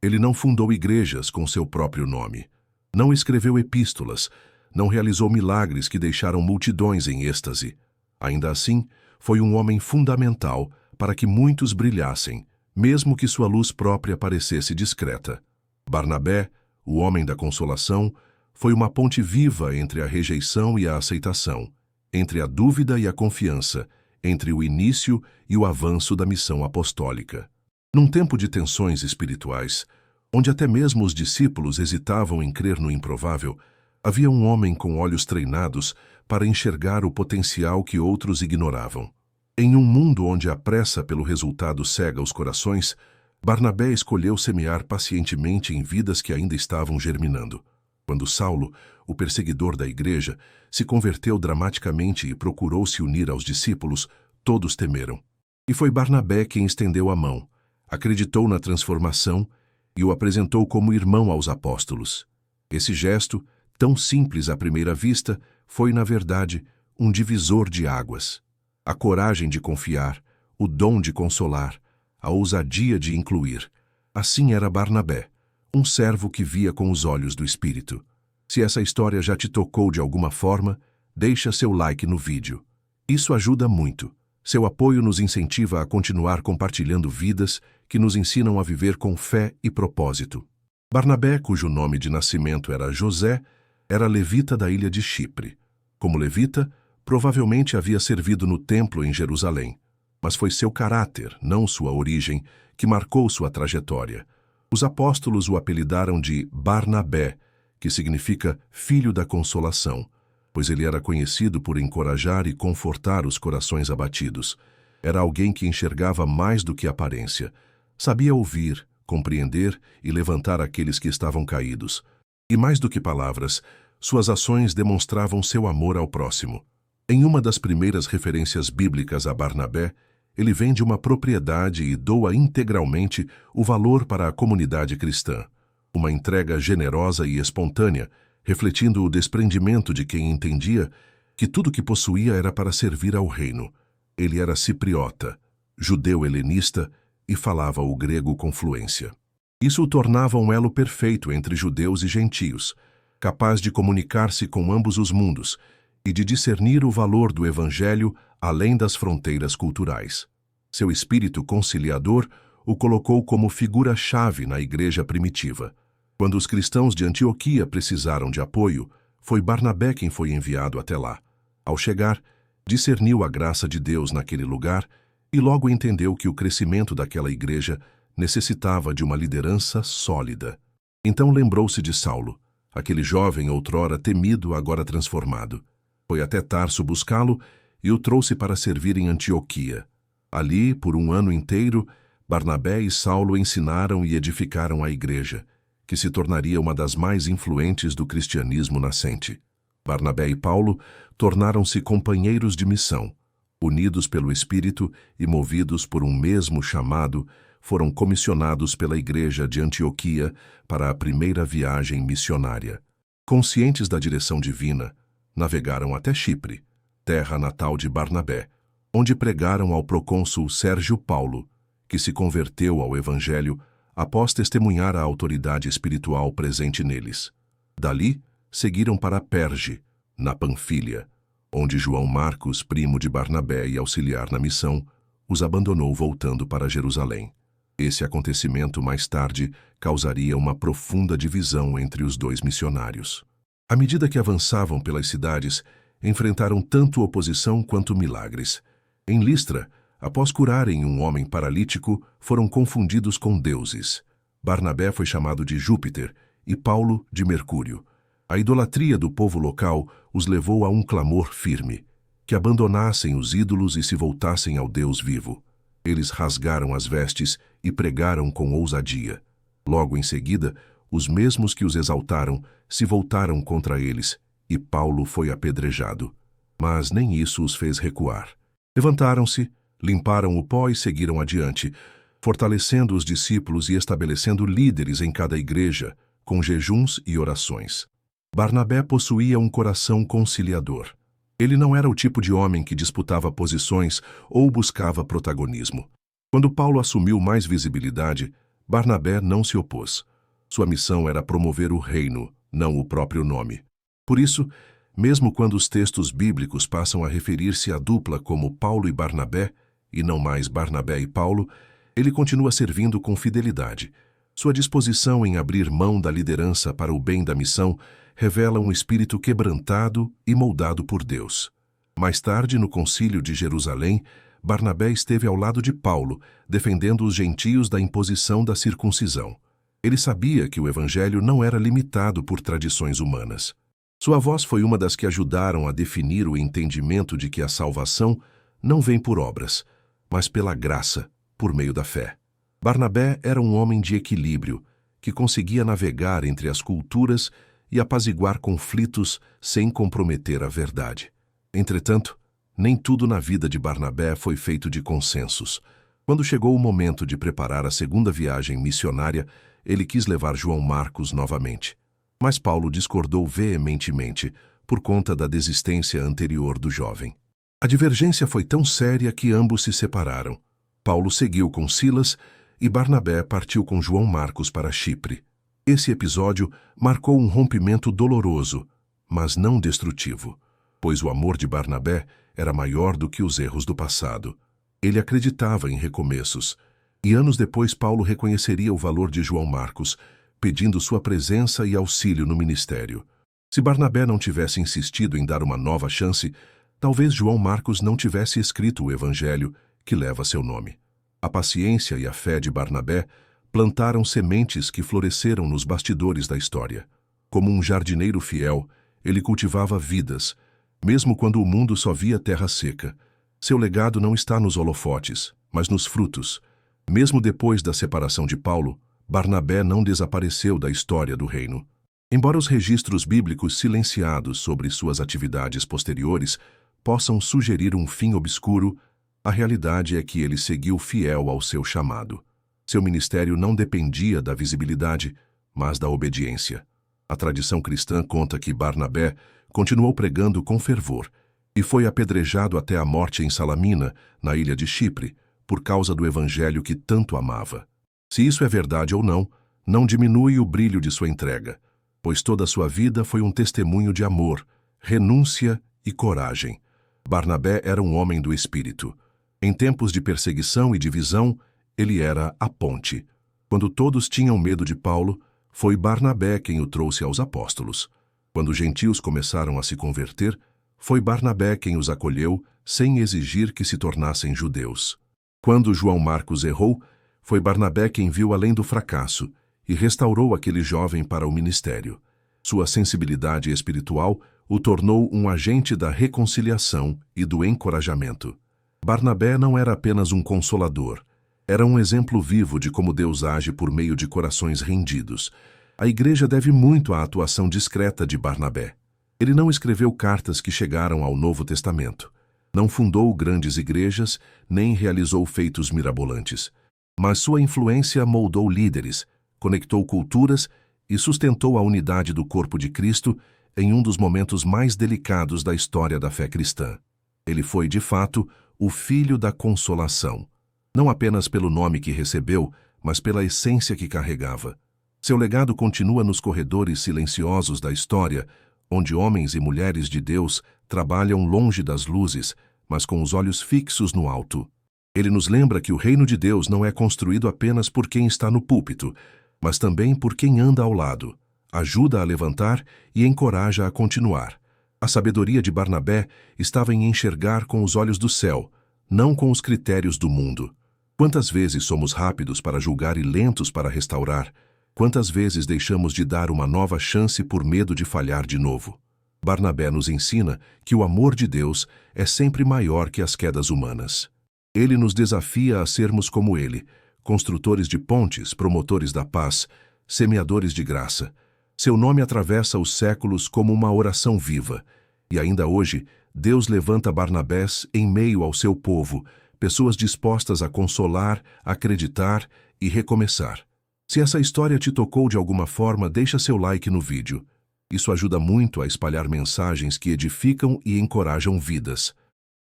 Ele não fundou igrejas com seu próprio nome. Não escreveu epístolas. Não realizou milagres que deixaram multidões em êxtase. Ainda assim, foi um homem fundamental para que muitos brilhassem, mesmo que sua luz própria parecesse discreta. Barnabé, o homem da consolação, foi uma ponte viva entre a rejeição e a aceitação, entre a dúvida e a confiança, entre o início e o avanço da missão apostólica. Num tempo de tensões espirituais, onde até mesmo os discípulos hesitavam em crer no improvável, havia um homem com olhos treinados para enxergar o potencial que outros ignoravam. Em um mundo onde a pressa pelo resultado cega os corações, Barnabé escolheu semear pacientemente em vidas que ainda estavam germinando. Quando Saulo, o perseguidor da igreja, se converteu dramaticamente e procurou se unir aos discípulos, todos temeram. E foi Barnabé quem estendeu a mão, acreditou na transformação e o apresentou como irmão aos apóstolos. Esse gesto, tão simples à primeira vista, foi, na verdade, um divisor de águas. A coragem de confiar, o dom de consolar, a ousadia de incluir. Assim era Barnabé, um servo que via com os olhos do Espírito. Se essa história já te tocou de alguma forma, deixa seu like no vídeo. Isso ajuda muito. Seu apoio nos incentiva a continuar compartilhando vidas que nos ensinam a viver com fé e propósito. Barnabé, cujo nome de nascimento era José, era levita da ilha de Chipre. Como levita, provavelmente havia servido no templo em Jerusalém, mas foi seu caráter, não sua origem, que marcou sua trajetória. Os apóstolos o apelidaram de Barnabé, que significa filho da consolação, pois ele era conhecido por encorajar e confortar os corações abatidos. Era alguém que enxergava mais do que aparência. Sabia ouvir, compreender e levantar aqueles que estavam caídos. E mais do que palavras, suas ações demonstravam seu amor ao próximo. Em uma das primeiras referências bíblicas a Barnabé, ele vende uma propriedade e doa integralmente o valor para a comunidade cristã. Uma entrega generosa e espontânea, refletindo o desprendimento de quem entendia que tudo que possuía era para servir ao reino. Ele era cipriota, judeu helenista e falava o grego com fluência. Isso o tornava um elo perfeito entre judeus e gentios, capaz de comunicar-se com ambos os mundos e de discernir o valor do Evangelho além das fronteiras culturais. Seu espírito conciliador o colocou como figura-chave na igreja primitiva. Quando os cristãos de Antioquia precisaram de apoio, foi Barnabé quem foi enviado até lá. Ao chegar, discerniu a graça de Deus naquele lugar e logo entendeu que o crescimento daquela igreja necessitava de uma liderança sólida. Então lembrou-se de Saulo, aquele jovem outrora temido, agora transformado. Foi até Tarso buscá-lo e o trouxe para servir em Antioquia. Ali, por um ano inteiro, Barnabé e Saulo ensinaram e edificaram a igreja, que se tornaria uma das mais influentes do cristianismo nascente. Barnabé e Paulo tornaram-se companheiros de missão. Unidos pelo Espírito e movidos por um mesmo chamado, foram comissionados pela igreja de Antioquia para a primeira viagem missionária. Conscientes da direção divina, navegaram até Chipre, terra natal de Barnabé, onde pregaram ao procônsul Sérgio Paulo, que se converteu ao Evangelho após testemunhar a autoridade espiritual presente neles. Dali, seguiram para Perge, na Panfilha, onde João Marcos, primo de Barnabé e auxiliar na missão, os abandonou voltando para Jerusalém. Esse acontecimento, mais tarde, causaria uma profunda divisão entre os dois missionários. À medida que avançavam pelas cidades, enfrentaram tanto oposição quanto milagres. Em Listra, após curarem um homem paralítico, foram confundidos com deuses. Barnabé foi chamado de Júpiter e Paulo de Mercúrio. A idolatria do povo local os levou a um clamor firme, que abandonassem os ídolos e se voltassem ao Deus vivo. Eles rasgaram as vestes e pregaram com ousadia. Logo em seguida, os mesmos que os exaltaram se voltaram contra eles, e Paulo foi apedrejado. Mas nem isso os fez recuar. Levantaram-se, limparam o pó e seguiram adiante, fortalecendo os discípulos e estabelecendo líderes em cada igreja, com jejuns e orações. Barnabé possuía um coração conciliador. Ele não era o tipo de homem que disputava posições ou buscava protagonismo. Quando Paulo assumiu mais visibilidade, Barnabé não se opôs. Sua missão era promover o reino, não o próprio nome. Por isso, mesmo quando os textos bíblicos passam a referir-se à dupla como Paulo e Barnabé, e não mais Barnabé e Paulo, ele continua servindo com fidelidade. Sua disposição em abrir mão da liderança para o bem da missão revela um espírito quebrantado e moldado por Deus. Mais tarde, no Concílio de Jerusalém, Barnabé esteve ao lado de Paulo, defendendo os gentios da imposição da circuncisão. Ele sabia que o evangelho não era limitado por tradições humanas. Sua voz foi uma das que ajudaram a definir o entendimento de que a salvação não vem por obras, mas pela graça, por meio da fé. Barnabé era um homem de equilíbrio, que conseguia navegar entre as culturas e apaziguar conflitos sem comprometer a verdade. Entretanto, nem tudo na vida de Barnabé foi feito de consensos. Quando chegou o momento de preparar a segunda viagem missionária, ele quis levar João Marcos novamente. Mas Paulo discordou veementemente por conta da desistência anterior do jovem. A divergência foi tão séria que ambos se separaram. Paulo seguiu com Silas e Barnabé partiu com João Marcos para Chipre. Esse episódio marcou um rompimento doloroso, mas não destrutivo, pois o amor de Barnabé era maior do que os erros do passado. Ele acreditava em recomeços, e anos depois Paulo reconheceria o valor de João Marcos, pedindo sua presença e auxílio no ministério. Se Barnabé não tivesse insistido em dar uma nova chance, talvez João Marcos não tivesse escrito o evangelho que leva seu nome. A paciência e a fé de Barnabé plantaram sementes que floresceram nos bastidores da história. Como um jardineiro fiel, ele cultivava vidas, mesmo quando o mundo só via terra seca. Seu legado não está nos holofotes, mas nos frutos. Mesmo depois da separação de Paulo, Barnabé não desapareceu da história do reino. Embora os registros bíblicos silenciados sobre suas atividades posteriores possam sugerir um fim obscuro, a realidade é que ele seguiu fiel ao seu chamado. Seu ministério não dependia da visibilidade, mas da obediência. A tradição cristã conta que Barnabé continuou pregando com fervor e foi apedrejado até a morte em Salamina, na ilha de Chipre, por causa do evangelho que tanto amava. Se isso é verdade ou não, não diminui o brilho de sua entrega, pois toda a sua vida foi um testemunho de amor, renúncia e coragem. Barnabé era um homem do espírito. Em tempos de perseguição e divisão, ele era a ponte. Quando todos tinham medo de Paulo, foi Barnabé quem o trouxe aos apóstolos. Quando os gentios começaram a se converter, foi Barnabé quem os acolheu, sem exigir que se tornassem judeus. Quando João Marcos errou, foi Barnabé quem viu além do fracasso e restaurou aquele jovem para o ministério. Sua sensibilidade espiritual o tornou um agente da reconciliação e do encorajamento. Barnabé não era apenas um consolador, era um exemplo vivo de como Deus age por meio de corações rendidos. A igreja deve muito à atuação discreta de Barnabé. Ele não escreveu cartas que chegaram ao Novo Testamento. Não fundou grandes igrejas, nem realizou feitos mirabolantes. Mas sua influência moldou líderes, conectou culturas e sustentou a unidade do corpo de Cristo em um dos momentos mais delicados da história da fé cristã. Ele foi, de fato, o Filho da Consolação, não apenas pelo nome que recebeu, mas pela essência que carregava. Seu legado continua nos corredores silenciosos da história, onde homens e mulheres de Deus trabalham longe das luzes, mas com os olhos fixos no alto. Ele nos lembra que o reino de Deus não é construído apenas por quem está no púlpito, mas também por quem anda ao lado, ajuda a levantar e encoraja a continuar. A sabedoria de Barnabé estava em enxergar com os olhos do céu, não com os critérios do mundo. Quantas vezes somos rápidos para julgar e lentos para restaurar? Quantas vezes deixamos de dar uma nova chance por medo de falhar de novo? Barnabé nos ensina que o amor de Deus é sempre maior que as quedas humanas. Ele nos desafia a sermos como ele, construtores de pontes, promotores da paz, semeadores de graça. Seu nome atravessa os séculos como uma oração viva. E ainda hoje, Deus levanta Barnabés em meio ao seu povo, pessoas dispostas a consolar, acreditar e recomeçar. Se essa história te tocou de alguma forma, deixa seu like no vídeo. Isso ajuda muito a espalhar mensagens que edificam e encorajam vidas.